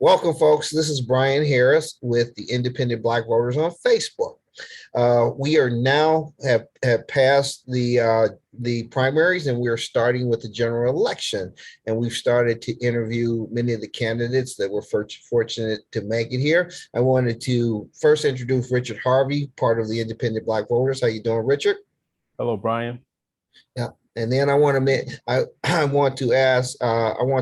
Welcome, folks. This is Brian Harris with the Independent Black Voters on Facebook. We are now have passed the primaries, and we're starting with the general election. And we've started to interview many of the candidates that were fortunate to make it here. I wanted to first introduce Richard Harvey, part of the Independent Black Voters. How you doing, Richard? Hello, Brian. Yeah. And then I want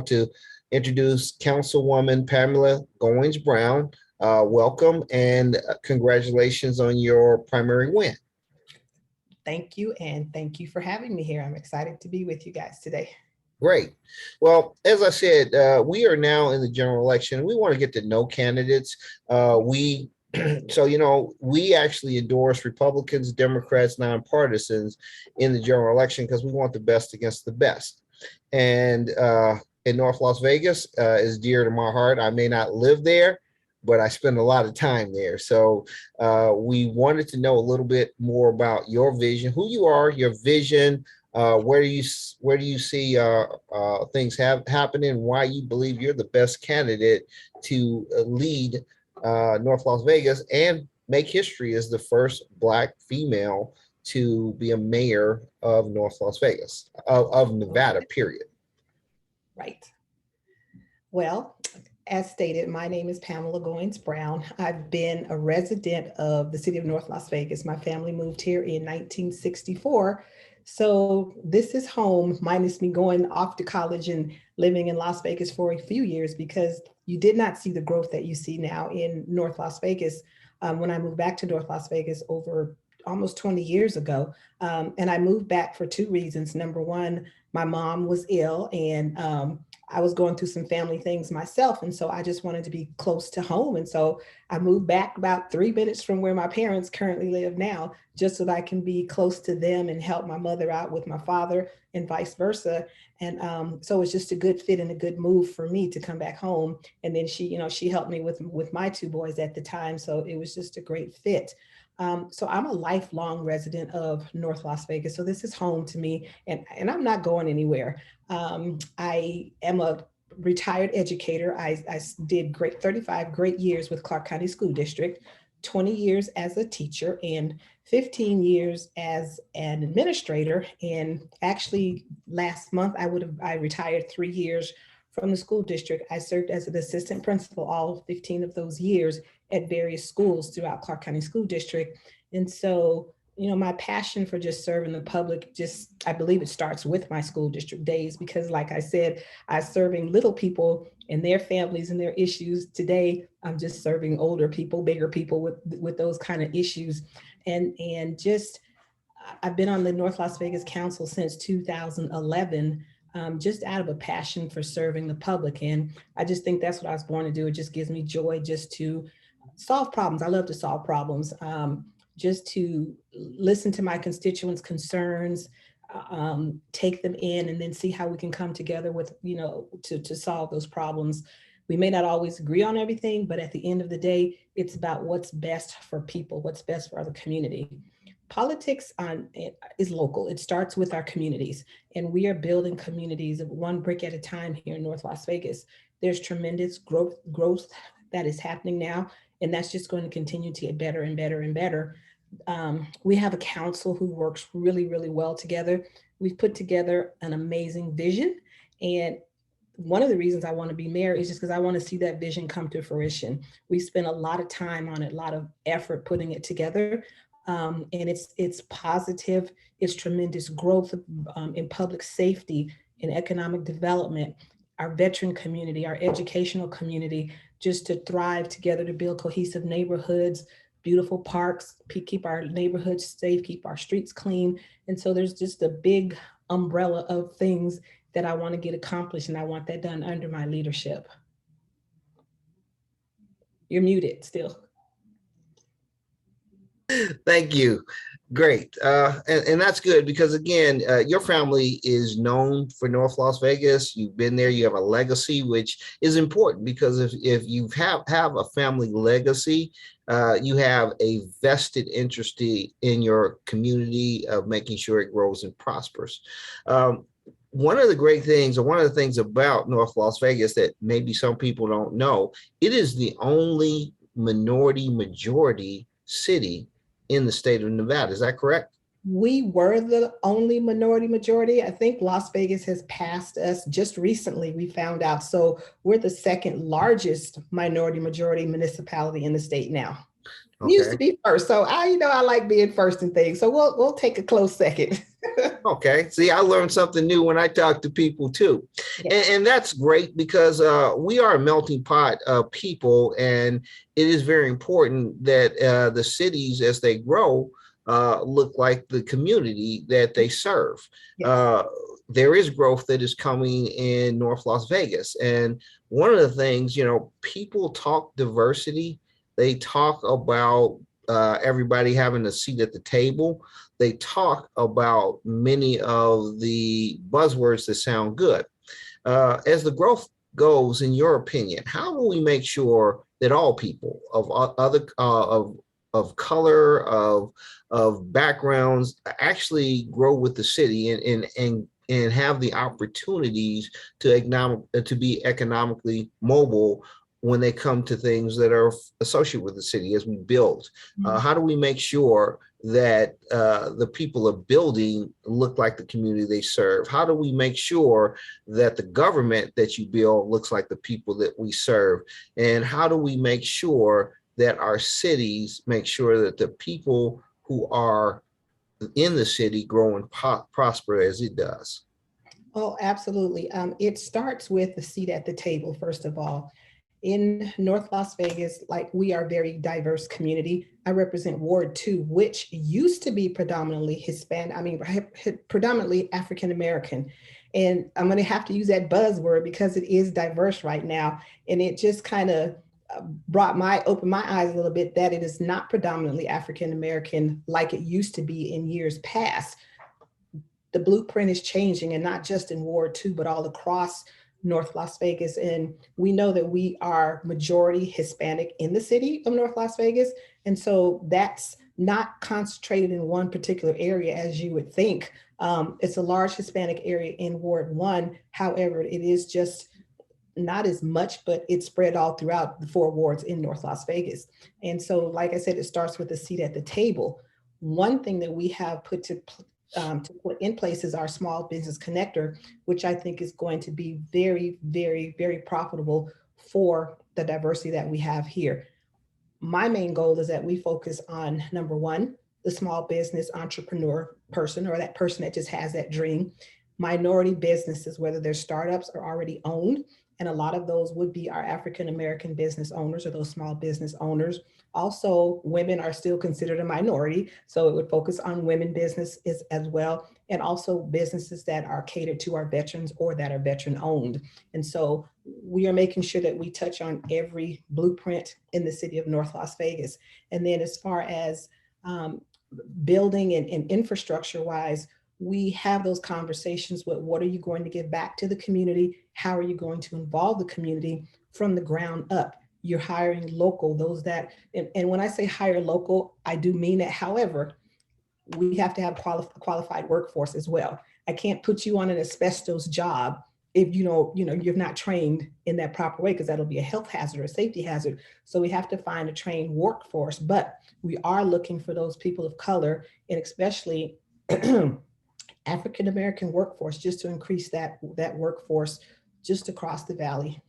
to introduce Councilwoman Pamela Goynes-Brown. Welcome and congratulations on your primary win. Thank you, and thank you for having me here. I'm excited to be with you guys today. Great. Well, as I said, we are now in the general election. We want to get to know candidates. We actually endorse Republicans, Democrats, nonpartisans in the general election because we want the best against the best. And in North Las Vegas is dear to my heart. I may not live there, but I spend a lot of time there. So we wanted to know a little bit more about your vision, who you are, your vision, where do you see things happening, why you believe you're the best candidate to lead North Las Vegas and make history as the first Black female to be a mayor of North Las Vegas, of Nevada, period. Right. Well, as stated, my name is Pamela Goynes-Brown. I've been a resident of the city of North Las Vegas. My family moved here in 1964. So this is home, minus me going off to college and living in Las Vegas for a few years, because you did not see the growth that you see now in North Las Vegas when I moved back to North Las Vegas over almost 20 years ago. And I moved back for two reasons. Number one, my mom was ill, and I was going through some family things myself. And so I just wanted to be close to home. And so I moved back about 3 minutes from where my parents currently live now, just so that I can be close to them and help my mother out with my father and vice versa. And so it's just a good fit and a good move for me to come back home. And then she helped me with my two boys at the time. So it was just a great fit. So I'm a lifelong resident of North Las Vegas. So this is home to me, and I'm not going anywhere. I am a retired educator. I did 35 great years with Clark County School District, 20 years as a teacher, and 15 years as an administrator. And actually last month, I retired 3 years from the school district. I served as an assistant principal all 15 of those years at various schools throughout Clark County School District. And so, my passion for just serving the public, I believe it starts with my school district days, because like I said, I'm serving little people and their families and their issues. Today, I'm just serving older people, bigger people with those kind of issues. And just, I've been on the North Las Vegas Council since 2011, just out of a passion for serving the public. And I just think that's what I was born to do. It just gives me joy just to solve problems. I love to solve problems, just to listen to my constituents' concerns, take them in, and then see how we can come together with, to solve those problems. We may not always agree on everything, but at the end of the day, it's about what's best for people, what's best for the community. Politics is local. It starts with our communities, and we are building communities one brick at a time here in North Las Vegas. There's tremendous growth that is happening now, and that's just going to continue to get better and better and better. We have a council who works really, really well together. We've put together an amazing vision, and one of the reasons I want to be mayor is just because I want to see that vision come to fruition. We spent a lot of time on it, a lot of effort putting it together. And it's positive, it's tremendous growth in public safety, in economic development, our veteran community, our educational community, just to thrive together to build cohesive neighborhoods, beautiful parks, keep our neighborhoods safe, keep our streets clean. And so there's just a big umbrella of things that I want to get accomplished, and I want that done under my leadership. You're muted still. Thank you. Great. And that's good because, again, your family is known for North Las Vegas. You've been there. You have a legacy, which is important because if you have a family legacy, you have a vested interest in your community of making sure it grows and prospers. one of the great things, or one of the things about North Las Vegas that maybe some people don't know, it is the only minority majority city in the state of Nevada. Is that correct? We were the only minority majority. I think Las Vegas has passed us just recently, we found out. So we're the second largest minority majority municipality in the state now. We used to Okay. be first. So I like being first in things. So we'll take a close second. Okay. See, I learned something new when I talk to people too. Yes. And that's great because we are a melting pot of people. And it is very important that the cities, as they grow, look like the community that they serve. Yes. There is growth that is coming in North Las Vegas. And one of the things, people talk diversity, they talk about everybody having a seat at the table. They talk about many of the buzzwords that sound good. As the growth goes, in your opinion, how do we make sure that all people of other of color, of backgrounds actually grow with the city and have the opportunities to be economically mobile when they come to things that are associated with the city as we build? How do we make sure that the people are building look like the community they serve? How do we make sure that the government that you build looks like the people that we serve? And how do we make sure that our cities make sure that the people who are in the city grow and prosper as it does? Oh, absolutely. It starts with the seat at the table, first of all. In North Las Vegas, like, we are a very diverse community. I represent Ward 2, which used to be predominantly predominantly African American. And I'm going to have to use that buzzword because it is diverse right now. And it just kind of opened my eyes a little bit that it is not predominantly African American like it used to be in years past. The blueprint is changing, and not just in Ward 2, but all across North Las Vegas. And we know that we are majority Hispanic in the city of North Las Vegas. And so that's not concentrated in one particular area as you would think. It's a large Hispanic area in Ward 1. However, it is just not as much, but it's spread all throughout the 4 wards in North Las Vegas. And so, like I said, it starts with a seat at the table. One thing that we have put to put in place is our small business connector, which I think is going to be very, very, very profitable for the diversity that we have here. My main goal is that we focus on, number one, the small business entrepreneur person, or that person that just has that dream. Minority businesses, whether they're startups or already owned, and a lot of those would be our African American business owners or those small business owners. Also, women are still considered a minority, so it would focus on women businesses as well, and also businesses that are catered to our veterans or that are veteran owned. And so we are making sure that we touch on every blueprint in the city of North Las Vegas. And then as far as building and infrastructure wise, we have those conversations with what are you going to give back to the community? How are you going to involve the community from the ground up? You're hiring local, those that, and when I say hire local, I do mean it. However, we have to have qualified workforce as well. I can't put you on an asbestos job if you're not trained in that proper way, because that'll be a health hazard or a safety hazard. So we have to find a trained workforce, but we are looking for those people of color, and especially African American workforce, just to increase that workforce just across the valley.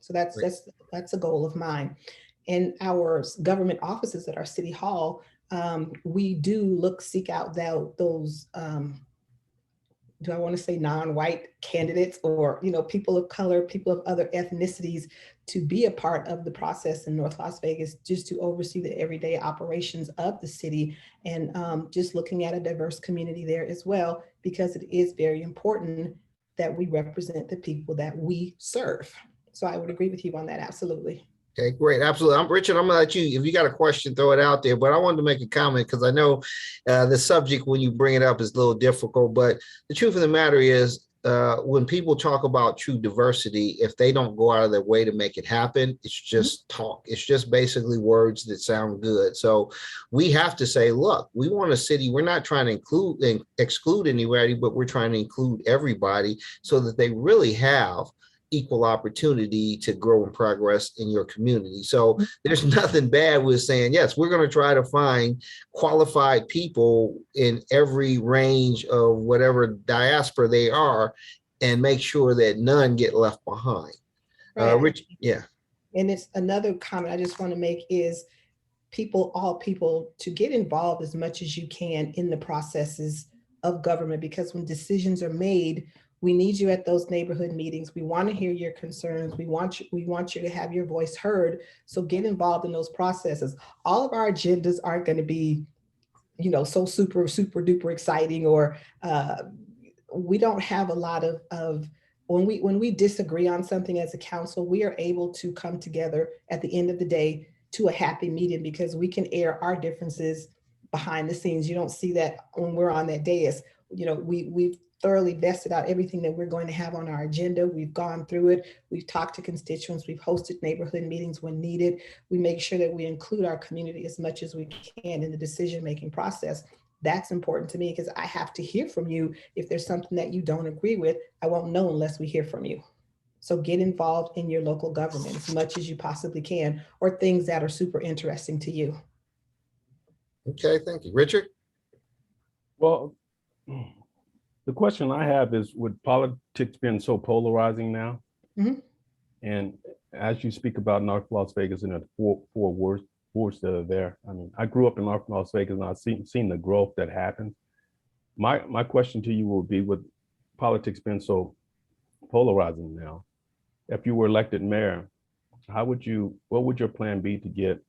So that's a goal of mine. In our government offices at our city hall, we do seek out those do I want to say non-white candidates, or people of color, people of other ethnicities, to be a part of the process in North Las Vegas, just to oversee the everyday operations of the city, and just looking at a diverse community there as well, because it is very important that we represent the people that we serve. So I would agree with you on that, absolutely. Okay, great. Absolutely. I'm Richard. I'm going to let you, if you got a question, throw it out there. But I wanted to make a comment because I know the subject, when you bring it up, is a little difficult. But the truth of the matter is, when people talk about true diversity, if they don't go out of their way to make it happen, it's just talk. It's just basically words that sound good. So we have to say, look, we want a city. We're not trying to include and exclude anybody, but we're trying to include everybody so that they really have equal opportunity to grow and progress in your community. So there's nothing bad with saying, yes, we're going to try to find qualified people in every range of whatever diaspora they are and make sure that none get left behind. Right. Rich, yeah. And it's another comment I just want to make is all people to get involved as much as you can in the processes of government, because when decisions are made, we need you at those neighborhood meetings. We want to hear your concerns. We want you to have your voice heard. So get involved in those processes. All of our agendas aren't going to be, so super duper exciting, or we don't have a lot of when we disagree on something as a council, we are able to come together at the end of the day to a happy medium, because we can air our differences behind the scenes. You don't see that when we're on that dais. We've thoroughly vested out everything that we're going to have on our agenda. We've gone through it. We've talked to constituents. We've hosted neighborhood meetings when needed. We make sure that we include our community as much as we can in the decision-making process. That's important to me, because I have to hear from you. If there's something that you don't agree with, I won't know unless we hear from you. So get involved in your local government as much as you possibly can, or things that are super interesting to you. Okay, thank you. Richard? Well, the question I have is, with politics being so polarizing now, and as you speak about North Las Vegas and the four wards that are there, I mean, I grew up in North Las Vegas and I've seen the growth that happens. My question to you will be, with politics being so polarizing now, if you were elected mayor, what would your plan be to get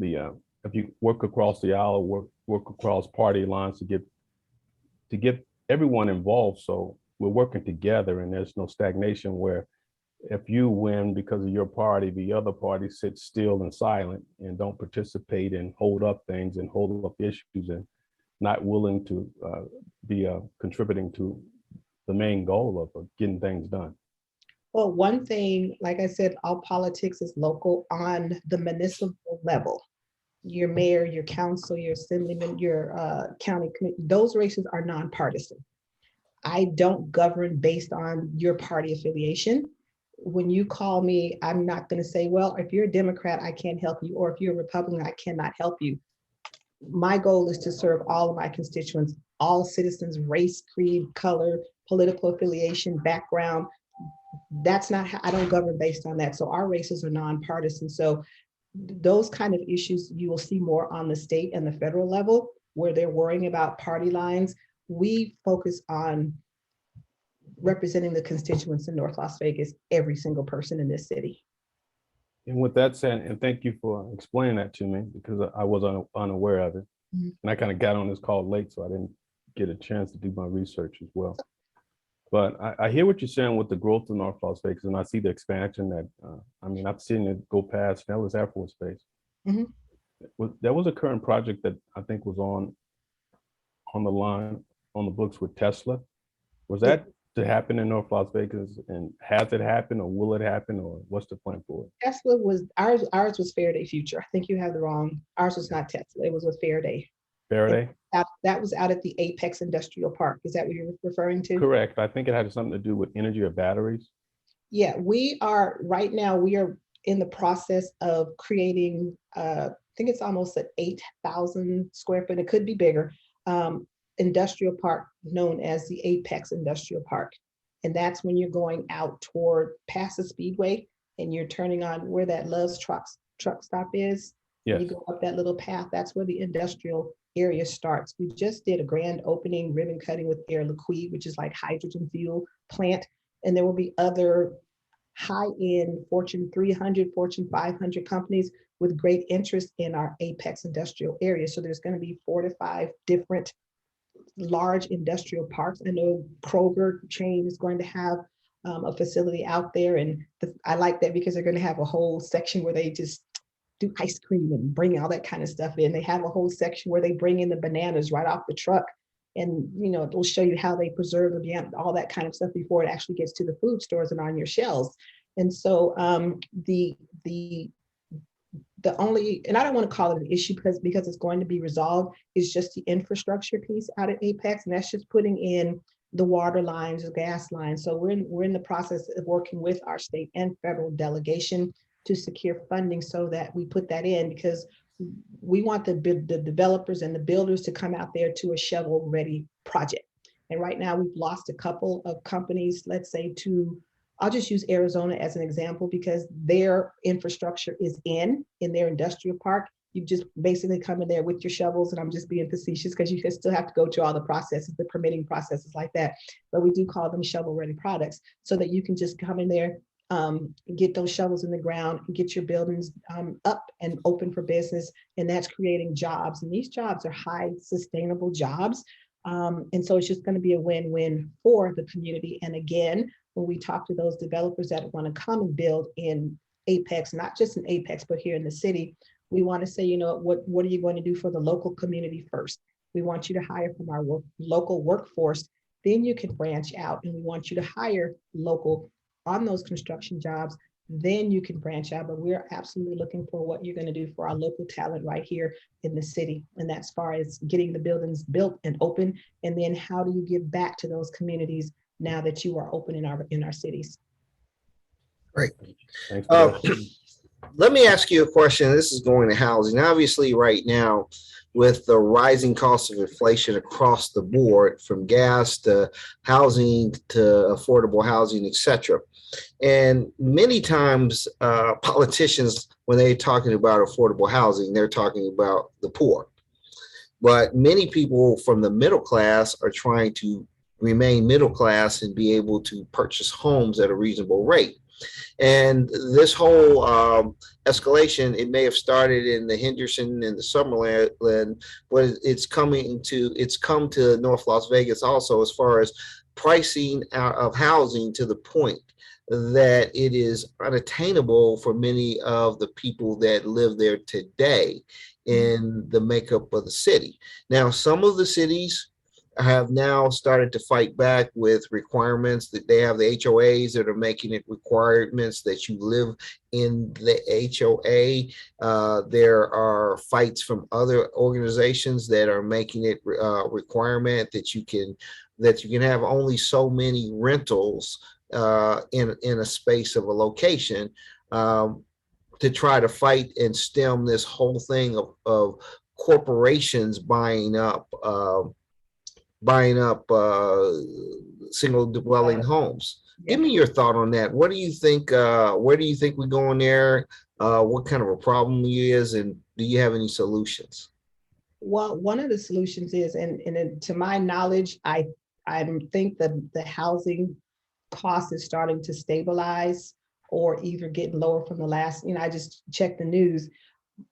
if you work across the aisle, work across party lines to get everyone involved, so we're working together and there's no stagnation where if you win because of your party, the other party sits still and silent and don't participate and hold up things and hold up issues and not willing to be contributing to the main goal of getting things done. Well, one thing, like I said, all politics is local on the municipal level. Your mayor, your council, your assemblyman, your county committee, those races are nonpartisan. I don't govern based on your party affiliation. When you call me, I'm not going to say, well, if you're a Democrat, I can't help you, or if you're a Republican, I cannot help you. My goal is to serve all of my constituents, all citizens, race, creed, color, political affiliation, background. That's not how I don't govern based on that. So our races are nonpartisan. So those kind of issues you will see more on the state and the federal level, where they're worrying about party lines. We focus on representing the constituents in North Las Vegas, every single person in this city. And with that said, and thank you for explaining that to me, because I was unaware of it. And I kind of got on this call late, so I didn't get a chance to do my research as well. But I hear what you're saying with the growth of North Las Vegas, and I see the expansion that, I mean, I've seen it go past Nellis Air Force Base. There was a current project that I think was on the line, on the books with Tesla. Was that to happen in North Las Vegas, and has it happened, or will it happen, or what's the plan for it? Tesla was, ours was Faraday Future. I think you have the wrong, ours was not Tesla, it was with Faraday. Faraday? That was out at the Apex Industrial Park. Is that what you're referring to? Correct. I think it had something to do with energy or batteries. Yeah, right now, we are in the process of creating, I think it's almost an 8,000 square foot, it could be bigger, industrial park known as the Apex Industrial Park. And that's when you're going out toward past the Speedway and you're turning on where that Love's truck stop is. Yes. You go up that little path, that's where the industrial area starts. We just did a grand opening ribbon cutting with Air Liquide, which is like hydrogen fuel plant. And there will be other high-end Fortune 300, Fortune 500 companies with great interest in our Apex industrial area. So there's going to be 4 to 5 different large industrial parks. I know Kroger chain is going to have a facility out there, and I like that because they're going to have a whole section where they just do ice cream and bring all that kind of stuff in. They have a whole section where they bring in the bananas right off the truck and it'll show you how they preserve all that kind of stuff before it actually gets to the food stores and on your shelves. And so the only, and I don't want to call it an issue because it's going to be resolved, is just the infrastructure piece out at Apex, and that's just putting in the water lines, the gas lines. So we're in the process of working with our state and federal delegation to secure funding so that we put that in, because we want the developers and the builders to come out there to a shovel-ready project. And right now we've lost a couple of companies, let's say I'll just use Arizona as an example because their infrastructure is in their industrial park. You just basically come in there with your shovels, and I'm just being facetious because you still have to go to all the processes, the permitting processes like that. But we do call them shovel-ready products so that you can just come in there, get those shovels in the ground, and get your buildings up and open for business. And that's creating jobs. And these jobs are high sustainable jobs. And so it's just going to be a win-win for the community. And again, when we talk to those developers that want to come and build in Apex, not just in Apex, but here in the city, we want to say, what are you going to do for the local community first? We want you to hire from our local workforce. Then you can branch out, and we want you to hire local on those construction jobs. Then you can branch out, but we're absolutely looking for what you're going to do for our local talent right here in the city. And that's as far as getting the buildings built and open. And then how do you give back to those communities now that you are open in our cities? Great. Thanks for that. Let me ask you a question. This is going to housing. Obviously, right now, with the rising cost of inflation across the board, from gas to housing to affordable housing, etc. And many times politicians, when they're talking about affordable housing, they're talking about the poor. But many people from the middle class are trying to remain middle class and be able to purchase homes at a reasonable rate. And this whole escalation, it may have started in the Henderson and the Summerlin, but it's come to North Las Vegas also, as far as pricing of housing, to the point that it is unattainable for many of the people that live there today in the makeup of the city. Now, some of the cities have now started to fight back with requirements that they have the HOAs that are making it requirements that you live in the HOA. There are fights from other organizations that are making it requirement that you can have only so many rentals in a space of a location, to try to fight and stem this whole thing of corporations buying up single dwelling homes. Give me your thought on that. What do you think? Where do you think we're going there? What kind of a problem it is, and do you have any solutions? Well, one of the solutions is, and to my knowledge, I think that the housing cost is starting to stabilize or either getting lower from the last, I just checked the news.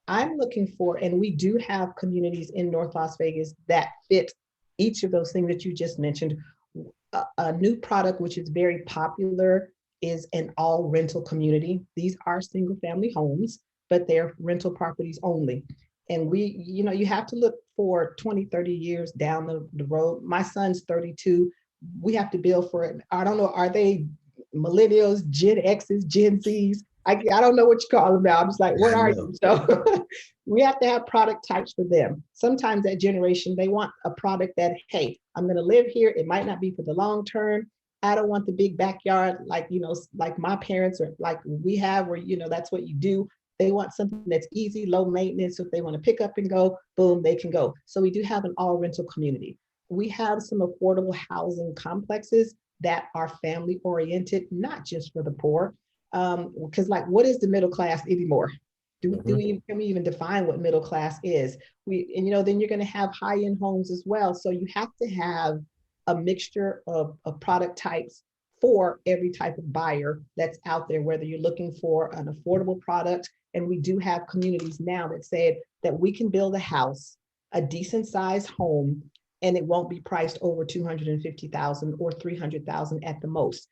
I'm looking for, and we do have communities in North Las Vegas that fit each of those things that you just mentioned. A new product which is very popular is an all rental community. These are single family homes, but they're rental properties only. And you have to look for 20, 30 years down the road. My son's 32. We have to build for it. I don't know, are they millennials, Gen X's, Gen Z's? I don't know what you call them now. I'm just like, what are you? So we have to have product types for them. Sometimes that generation, they want a product that, hey, I'm going to live here. It might not be for the long term. I don't want the big backyard like my parents or like we have, where, that's what you do. They want something that's easy, low maintenance. So if they want to pick up and go, boom, they can go. So we do have an all rental community. We have some affordable housing complexes that are family oriented, not just for the poor. Because what is the middle class anymore? Can we even define what middle class is? Then you're going to have high-end homes as well. So you have to have a mixture of product types for every type of buyer that's out there, whether you're looking for an affordable product. And we do have communities now that said that we can build a house, a decent sized home, and it won't be priced over $250,000 or $300,000 at the most.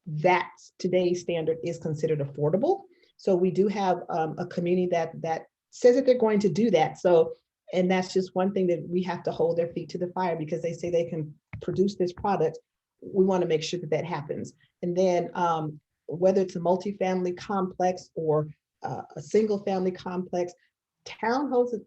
That today's standard is considered affordable. So we do have a community that says that they're going to do that. So And that's just one thing that we have to hold their feet to the fire, because they say they can produce this product. We want to make sure that that happens. And then whether it's a multifamily complex or a single family complex, townhouses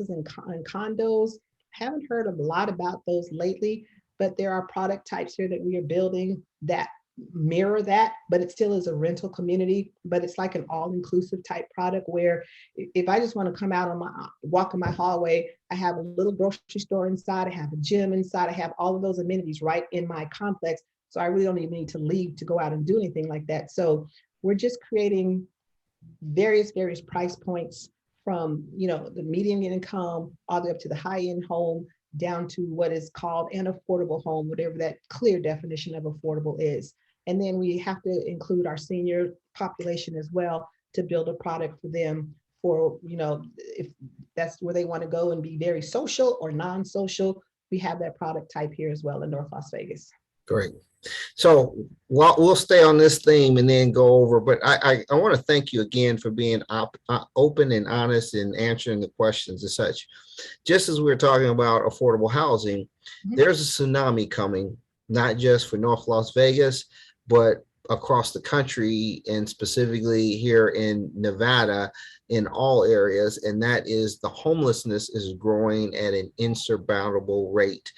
and condos, haven't heard a lot about those lately, but there are product types here that we are building that mirror that, but it still is a rental community, but it's like an all-inclusive type product where if I just want to come out on my walk in my hallway, I have a little grocery store inside, I have a gym inside, I have all of those amenities right in my complex. So I really don't even need to leave to go out and do anything like that. So we're just creating various price points from, you know, the median income all the way up to the high-end home, down to what is called an affordable home, whatever that clear definition of affordable is. And then we have to include our senior population as well to build a product for them for, you know, if that's where they want to go and be very social or non-social, we have that product type here as well in North Las Vegas. Great. So we'll stay on this theme and then go over, but I want to thank you again for being open and honest and answering the questions and such. Just as we were talking about affordable housing, there's a tsunami coming, not just for North Las Vegas, but across the country, and specifically here in Nevada, in all areas, and that is the homelessness is growing at an insurmountable rate.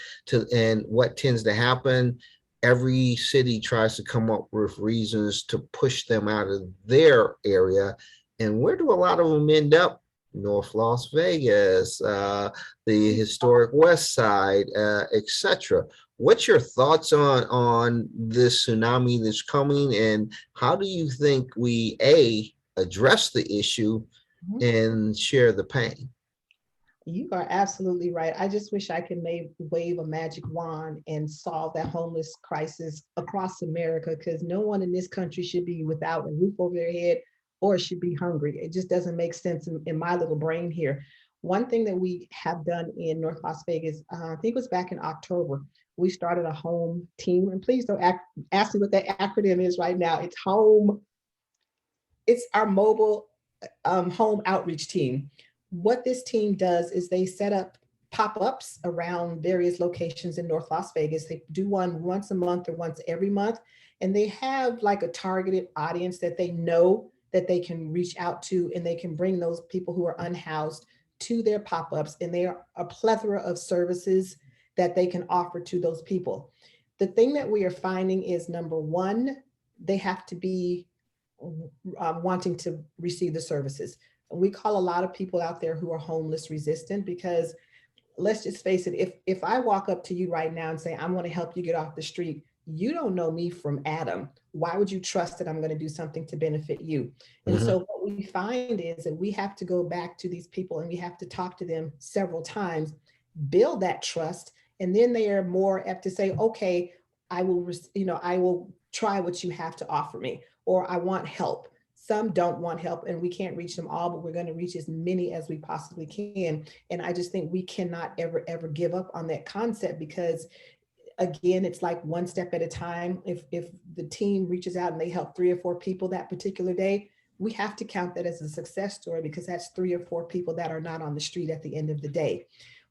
And what tends to happen, every city tries to come up with reasons to push them out of their area. And where do a lot of them end up? North Las Vegas, the historic West Side, etc. What's your thoughts on this tsunami that's coming, and how do you think we address the issue and share the pain? You are absolutely right. I just wish I could wave a magic wand and solve that homeless crisis across America, because no one in this country should be without a roof over their head or should be hungry. It just doesn't make sense in my little brain here. One thing that we have done in North Las Vegas, I think it was back in October, we started a home team. And please don't ask me what that acronym is right now. It's HOME. It's our mobile home outreach team. What this team does is they set up pop-ups around various locations in North Las Vegas. They do one once a month or once every month. And they have like a targeted audience that they know that they can reach out to, and they can bring those people who are unhoused to their pop-ups. And there are a plethora of services that they can offer to those people. The thing that we are finding is, number one, they have to be wanting to receive the services. We call a lot of people out there who are homeless resistant, because let's just face it, if I walk up to you right now and say, I'm going to help you get off the street, you don't know me from Adam. Why would you trust that I'm going to do something to benefit you? And so what we find is that we have to go back to these people and we have to talk to them several times, build that trust, and then they are more apt to say, okay, I will try what you have to offer me, or I want help. Some don't want help, and we can't reach them all, but we're going to reach as many as we possibly can. And I just think we cannot ever give up on that concept, because again, it's like one step at a time. If the team reaches out and they help 3 or 4 people that particular day, we have to count that as a success story, because that's 3 or 4 people that are not on the street at the end of the day.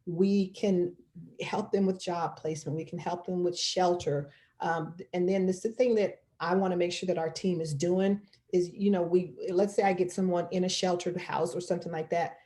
We can help them with job placement. We can help them with shelter. And then the thing that I want to make sure that our team is doing is, let's say I get someone in a sheltered house or something like that.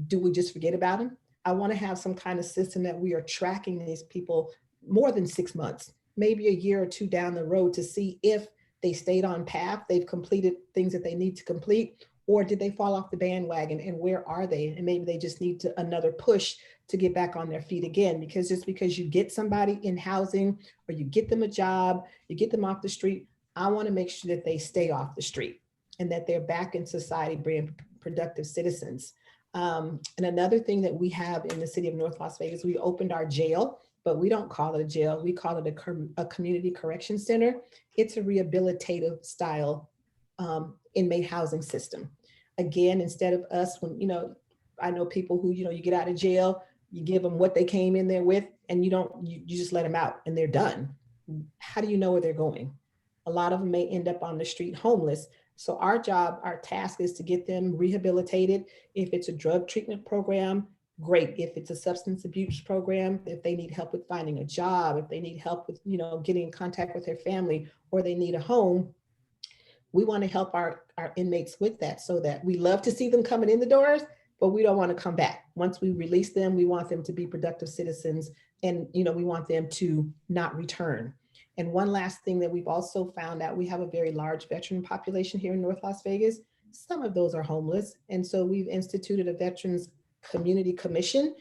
Do we just forget about them? I want to have some kind of system that we are tracking these people more than 6 months, maybe a year or 2 down the road, to see if they stayed on path, they've completed things that they need to complete, or did they fall off the bandwagon, and where are they? And maybe they just need another push to get back on their feet again. Because just because you get somebody in housing, or you get them a job, you get them off the street, I want to make sure that they stay off the street and that they're back in society being productive citizens. And another thing that we have in the city of North Las Vegas, we opened our jail, but we don't call it a jail. We call it a community correction center. It's a rehabilitative style inmate housing system. Again, instead of us, I know people who, you get out of jail, you give them what they came in there with, and you just let them out and they're done. How do you know where they're going? A lot of them may end up on the street homeless. So our task is to get them rehabilitated. If it's a drug treatment program, great. If it's a substance abuse program, if they need help with finding a job, if they need help with, getting in contact with their family, or they need a home, we want to help our inmates with that, so that we love to see them coming in the doors, but we don't want to come back. Once we release them, we want them to be productive citizens, and we want them to not return. And one last thing that we've also found out, we have a very large veteran population here in North Las Vegas. Some of those are homeless. And so we've instituted a Veterans Community Commission,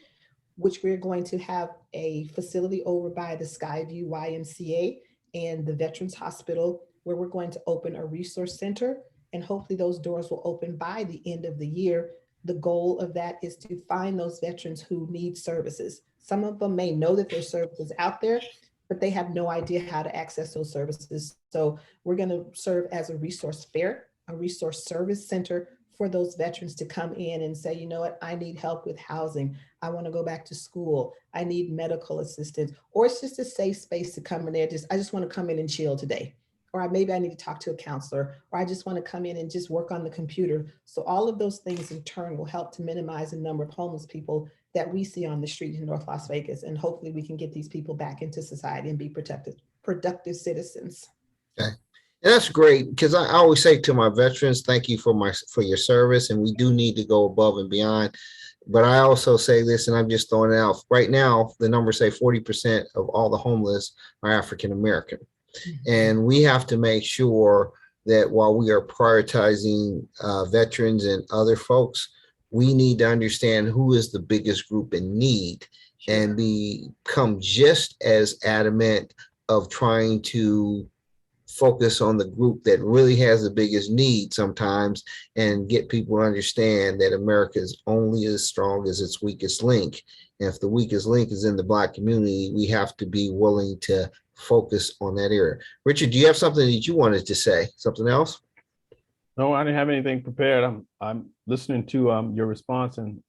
which we're going to have a facility over by the Skyview YMCA and the Veterans Hospital, where we're going to open a resource center, and hopefully those doors will open by the end of the year. The goal of that is to find those veterans who need services. Some of them may know that there's services out there, but they have no idea how to access those services. So we're going to serve as a resource fair, a resource service center for those veterans to come in and say, you know what, I need help with housing. I want to go back to school. I need medical assistance, or it's just a safe space to come in there. I just want to come in and chill today. Or maybe I need to talk to a counselor, or I just want to come in and just work on the computer. So all of those things in turn will help to minimize the number of homeless people that we see on the street in North Las Vegas. And hopefully we can get these people back into society and be productive citizens. Okay. And that's great, because I always say to my veterans, thank you for your service. And we do need to go above and beyond. But I also say this, and I'm just throwing it out. Right now, the numbers say 40% of all the homeless are African American. And we have to make sure that while we are prioritizing veterans and other folks, we need to understand who is the biggest group in need, and become just as adamant of trying to focus on the group that really has the biggest need sometimes, and get people to understand that America is only as strong as its weakest link. And if the weakest link is in the Black community, we have to be willing to focus on that area. Richard, do you have something that you wanted to say? Something else? No, I didn't have anything prepared. I'm listening to your response, and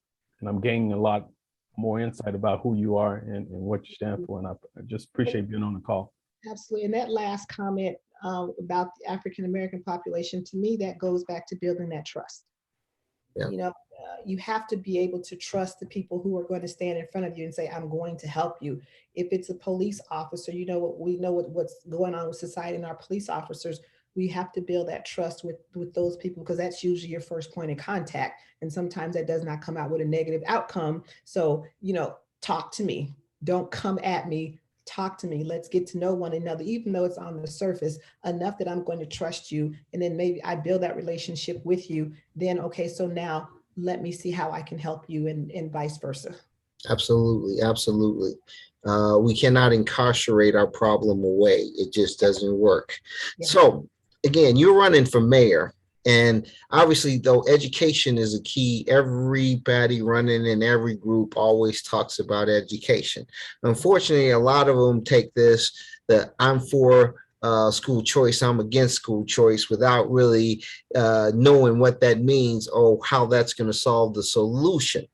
I'm gaining a lot more insight about who you are and what you stand for. And I just appreciate being on the call. Absolutely. And that last comment about the African American population, to me, that goes back to building that trust. Yeah. You have to be able to trust the people who are going to stand in front of you and say, I'm going to help you. If it's a police officer, we know what's going on with society and our police officers. We have to build that trust with those people, because that's usually your first point of contact. And sometimes that does not come out with a negative outcome. So, talk to me. Don't come at me. Talk to me. Let's get to know one another, even though it's on the surface, enough that I'm going to trust you. And then maybe I build that relationship with you. Then, okay, so now let me see how I can help you, and vice versa. Absolutely. Absolutely. We cannot incarcerate our problem away. It just doesn't work. Yeah. So again, you're running for mayor. And obviously, though, education is a key. Everybody running in every group always talks about education. Unfortunately, a lot of them take this, that I'm for school choice, I'm against school choice, without really knowing what that means or how that's going to solve the solution.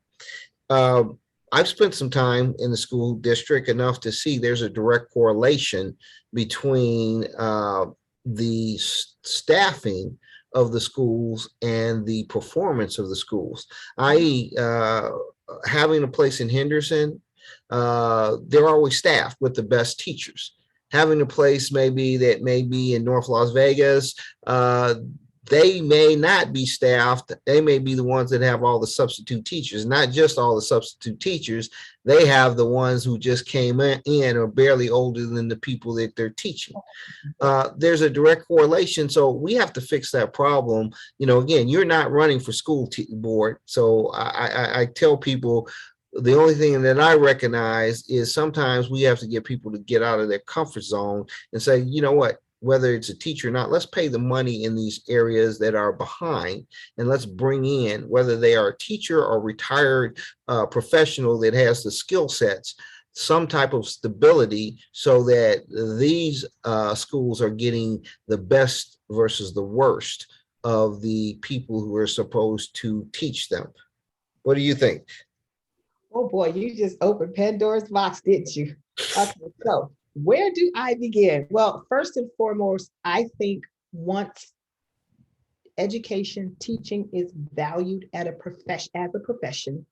I've spent some time in the school district enough to see there's a direct correlation between the staffing of the schools and the performance of the schools, i.e. Having a place in Henderson, they're always staffed with the best teachers. Having a place maybe in North Las Vegas, they may not be staffed. They may be the ones that have all the substitute teachers. Not just all the substitute teachers, they have the ones who just came in or barely older than the people that they're teaching. There's a direct correlation. So we have to fix that problem. Again, you're not running for school board. So I tell people, the only thing that I recognize is sometimes we have to get people to get out of their comfort zone and say, you know what, whether it's a teacher or not, let's pay the money in these areas that are behind, and let's bring in, whether they are a teacher or retired professional that has the skill sets, some type of stability, so that these schools are getting the best versus the worst of the people who are supposed to teach them. What do you think? Oh boy, you just opened Pandora's box, didn't you? Okay, so where do I begin? Well, first and foremost, I think once education, teaching is valued as a profession,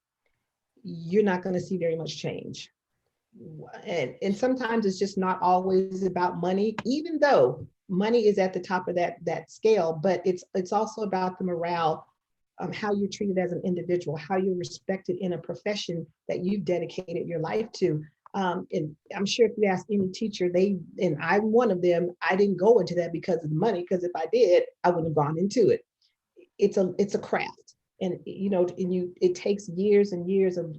you're not going to see very much change. And sometimes it's just not always about money, even though money is at the top of that scale, but it's also about the morale, how you're treated as an individual, how you're respected in a profession that you've dedicated your life to. And I'm sure if you ask any teacher, and I'm one of them, I didn't go into that because of the money, because if I did, I wouldn't have gone into it. It's a craft. And it takes years and years of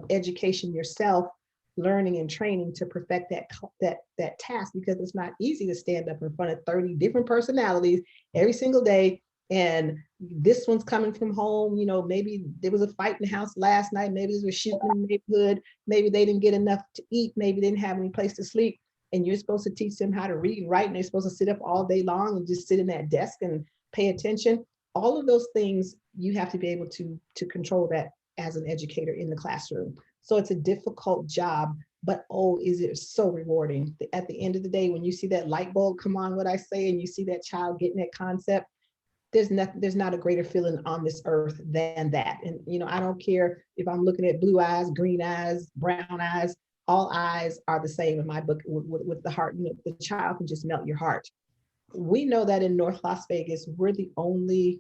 education yourself, learning and training to perfect that task, because it's not easy to stand up in front of 30 different personalities every single day. And this one's coming from home, maybe there was a fight in the house last night, maybe there was shooting in the neighborhood, maybe they didn't get enough to eat, maybe they didn't have any place to sleep, and you're supposed to teach them how to read and write, and they're supposed to sit up all day long and just sit in that desk and pay attention. All of those things, you have to be able to control that as an educator in the classroom. So it's a difficult job, but oh, is it so rewarding. At the end of the day, when you see that light bulb come on, what I say, and you see that child getting that concept, there's not a greater feeling on this earth than that. And I don't care if I'm looking at blue eyes, green eyes, brown eyes, all eyes are the same in my book with the heart. The child can just melt your heart. We know that in North Las Vegas, we're the only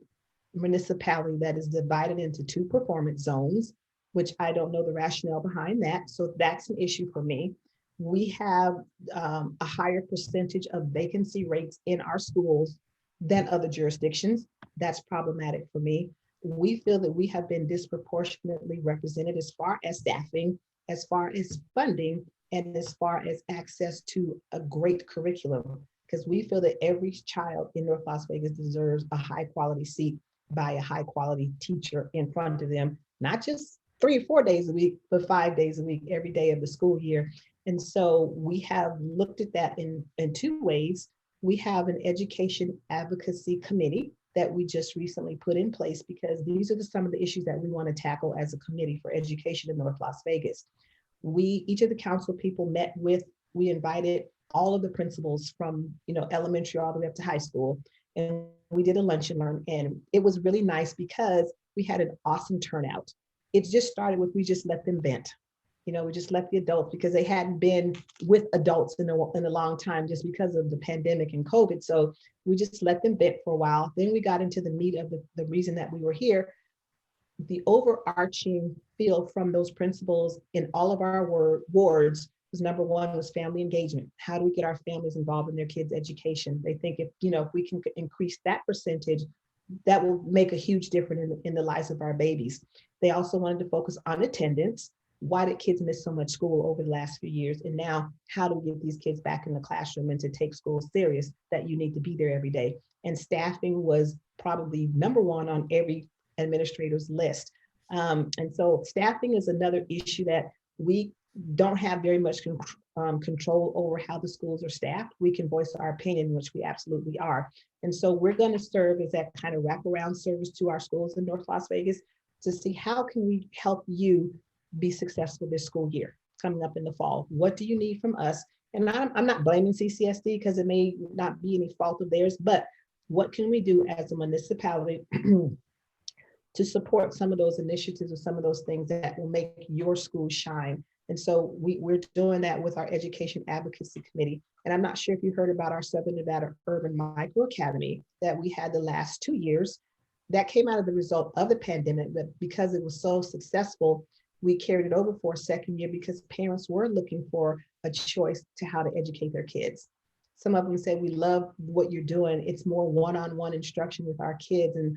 municipality that is divided into 2 performance zones, which I don't know the rationale behind that. So that's an issue for me. We have a higher percentage of vacancy rates in our schools than other jurisdictions. That's problematic for me. We feel that we have been disproportionately represented as far as staffing, as far as funding, and as far as access to a great curriculum, because we feel that every child in North Las Vegas deserves a high quality seat by a high quality teacher in front of them, not just 3 or 4 days a week, but 5 days a week, every day of the school year. And so we have looked at that in 2 ways. We have an education advocacy committee that we just recently put in place, because these are some of the issues that we want to tackle as a committee for education in North Las Vegas. Each of the council people we invited all of the principals from elementary all the way up to high school, and we did a lunch and learn, and it was really nice because we had an awesome turnout. It just started with, we just let them vent. We just let the adults, because they hadn't been with adults in a long time just because of the pandemic and COVID. So we just let them vent for a while. Then we got into the meat of the reason that we were here. The overarching feel from those principals in all of our wards was, number one, was family engagement. How do we get our families involved in their kids' education? They think if we can increase that percentage, that will make a huge difference in the lives of our babies. They also wanted to focus on attendance. Why did kids miss so much school over the last few years? And now, how do we get these kids back in the classroom and to take school serious, that you need to be there every day? And staffing was probably number one on every administrator's list. And so staffing is another issue that we don't have very much control over, how the schools are staffed. We can voice our opinion, which we absolutely are. And so we're going to serve as that kind of wraparound service to our schools in North Las Vegas to see how can we help you be successful this school year coming up in the fall. What do you need from us? And I'm not blaming CCSD, because it may not be any fault of theirs, but what can we do as a municipality to support some of those initiatives or some of those things that will make your school shine? And so we're doing that with our Education Advocacy Committee. And I'm not sure if you heard about our Southern Nevada Urban Micro Academy that we had the last 2 years. That came out of the result of the pandemic, but because it was so successful, we carried it over for a second year, because parents were looking for a choice to how to educate their kids. Some of them said, we love what you're doing. It's more one-on-one instruction with our kids. And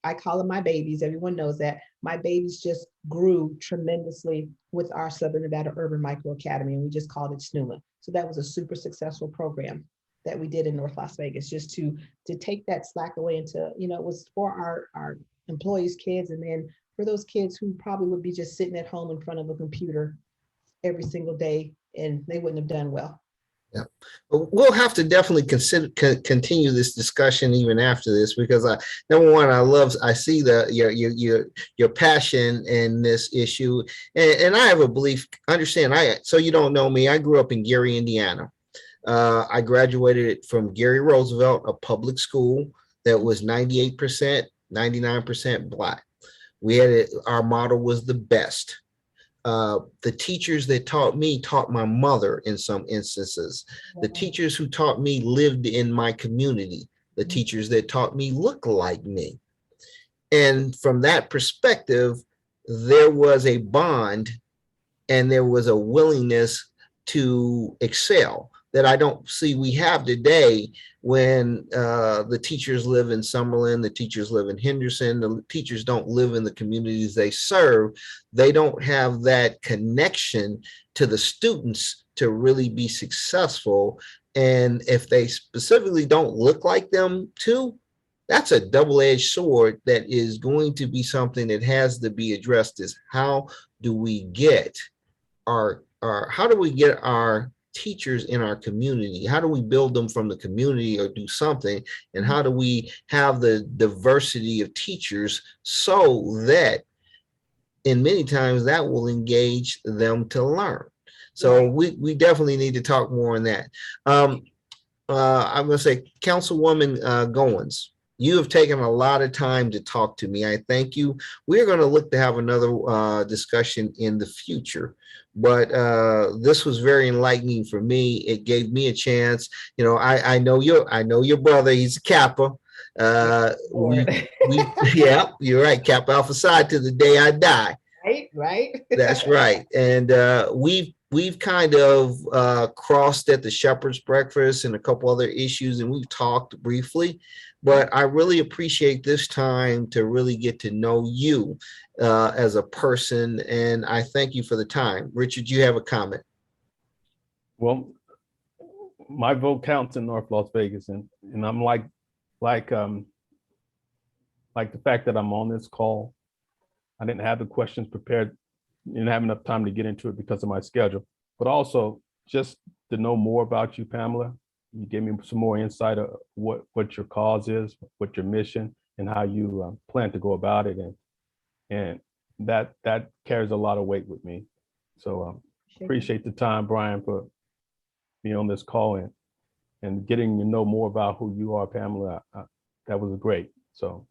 I call them my babies. Everyone knows that. My babies just grew tremendously with our Southern Nevada Urban Micro Academy, and we just called it SNUMA. So that was a super successful program that we did in North Las Vegas, just to take that slack away into, it was for our employees' kids, and then for those kids who probably would be just sitting at home in front of a computer every single day, and they wouldn't have done well. Yeah, we'll have to definitely continue this discussion even after this, because number one, I see your passion in this issue, and I have a belief. So you don't know me. I grew up in Gary, Indiana. I graduated from Gary Roosevelt, a public school that was 98%, 99% Black. Our motto was the best. The teachers that taught me taught my mother in some instances. The teachers who taught me lived in my community. The teachers that taught me look like me. And from that perspective, there was a bond and there was a willingness to excel that I don't see we have today when the teachers live in Summerlin, the teachers live in Henderson, the teachers don't live in the communities they serve. They don't have that connection to the students to really be successful. And if they specifically don't look like them too, that's a double-edged sword that is going to be something that has to be addressed. Is how do we get our teachers in our community? How do we build them from the community or do something? And how do we have the diversity of teachers so that in many times that will engage them to learn? So we definitely need to talk more on that. I'm going to say, Councilwoman Goynes, you have taken a lot of time to talk to me. I thank you. We're going to look to have another discussion in the future, but this was very enlightening for me. It gave me a chance. You know, I know your brother. He's a Kappa. Yeah, you're right. Kappa Alpha Psi to the day I die. Right. That's right. And we've kind of crossed at the Shepherd's Breakfast and a couple other issues, and we've talked briefly. But I really appreciate this time to really get to know you as a person, and I thank you for the time. Richard, you have a comment? Well, my vote counts in North Las Vegas, and I'm like the fact that I'm on this call. I didn't have the questions prepared, didn't have enough time to get into it because of my schedule, but also just to know more about you, Pamela. You gave me some more insight of what your cause is, what your mission, and how you plan to go about it, and that carries a lot of weight with me. So appreciate the time, Brian, for being on this call and getting to know more about who you are, Pamela. That was great. So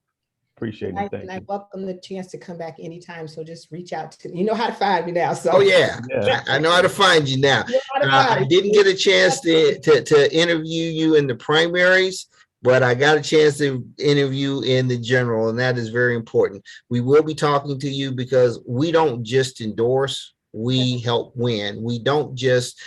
appreciate it. Thank you. I welcome the chance to come back anytime. So just reach out to me. You know how to find me now. So yeah. I know how to find you now. I didn't get a chance to interview you in the primaries, but I got a chance to interview in the general, and that is very important. We will be talking to you because we don't just endorse, we help win. We don't just,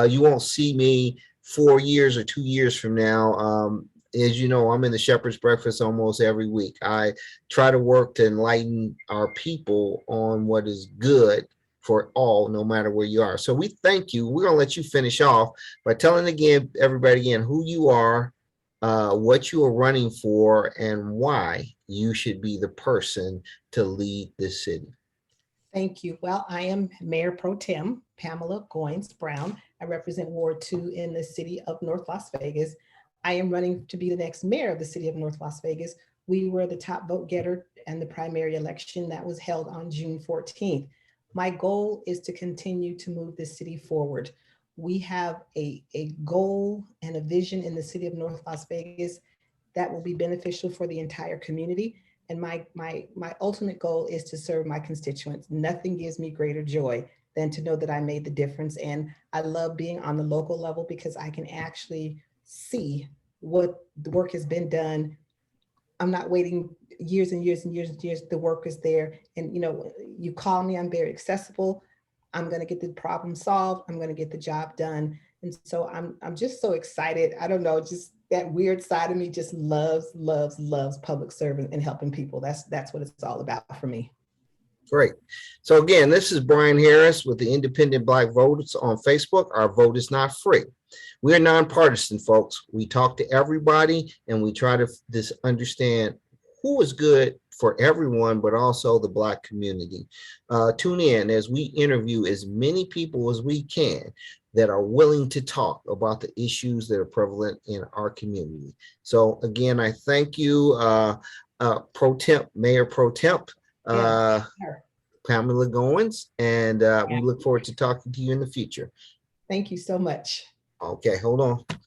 you won't see me 4 years or 2 years from now. As you know, I'm in the Shepherd's Breakfast almost every week. I try to work to enlighten our people on what is good for all, no matter where you are. So we thank you. We're going to let you finish off by telling everybody again who you are, what you are running for, and why you should be the person to lead this city. Thank you. Well, I am Mayor Pro Tem Pamela Goynes-Brown. I represent Ward 2 in the city of North Las Vegas. I am running to be the next mayor of the city of North Las Vegas. We were the top vote getter in the primary election that was held on June 14th. My goal is to continue to move this city forward. We have a goal and a vision in the city of North Las Vegas that will be beneficial for the entire community. And my ultimate goal is to serve my constituents. Nothing gives me greater joy than to know that I made the difference. And I love being on the local level because I can actually see what the work has been done. I'm not waiting years and years and years and years. The work is there. And you call me, I'm very accessible. I'm going to get the problem solved. I'm going to get the job done. And so I'm just so excited. I don't know, just that weird side of me just loves public service and helping people. That's what it's all about for me. Great. So again, this is Brian Harris with the Independent Black Voters on Facebook. Our vote is not free. We're nonpartisan, folks. We talk to everybody and we try to understand who is good for everyone, but also the Black community. Tune in as we interview as many people as we can that are willing to talk about the issues that are prevalent in our community. So again, I thank you, Mayor Pro Temp, Pamela Goynes, and we look forward to talking to you in the future. Thank you so much. Okay, hold on.